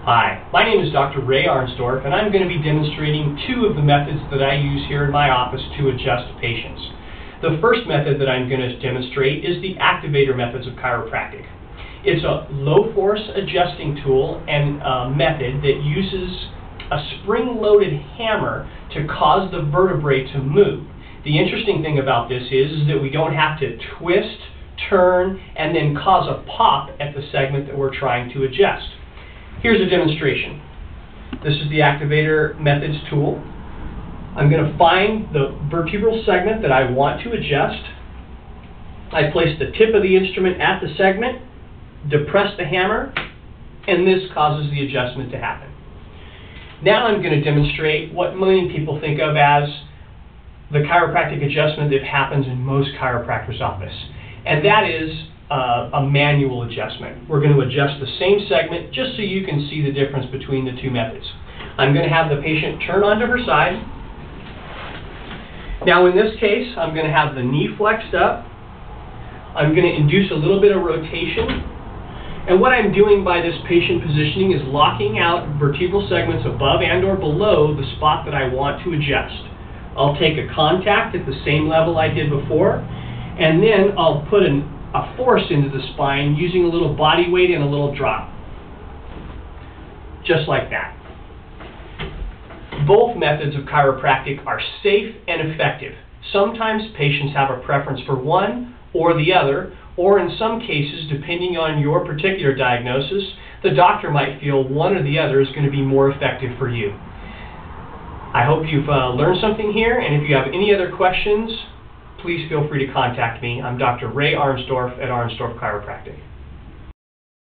Hi, my name is Dr. Ray Arensdorf, and I'm going to be demonstrating two of the methods that I use here in my office to adjust patients. The first method that I'm going to demonstrate is the Activator methods of chiropractic. It's a low-force adjusting tool and method that uses a spring-loaded hammer to cause the vertebrae to move. The interesting thing about this is that we don't have to twist, turn, and then cause a pop at the segment that we're trying to adjust. Here's a demonstration. This is the Activator methods tool. I'm going to find the vertebral segment that I want to adjust. I place the tip of the instrument at the segment, depress the hammer, and this causes the adjustment to happen. Now I'm going to demonstrate what many people think of as the chiropractic adjustment that happens in most chiropractors' office, and that is a manual adjustment. We're going to adjust the same segment just so you can see the difference between the two methods. I'm going to have the patient turn onto her side. Now in this case, I'm going to have the knee flexed up. I'm going to induce a little bit of rotation. And what I'm doing by this patient positioning is locking out vertebral segments above and or below the spot that I want to adjust. I'll take a contact at the same level I did before, and then I'll put a force into the spine using a little body weight and a little drop. Just like that. Both methods of chiropractic are safe and effective. Sometimes patients have a preference for one or the other, or in some cases, depending on your particular diagnosis, the doctor might feel one or the other is going to be more effective for you. I hope you've learned something here, and if you have any other questions, please feel free to contact me. I'm Dr. Ray Arensdorf at Arensdorf Chiropractic.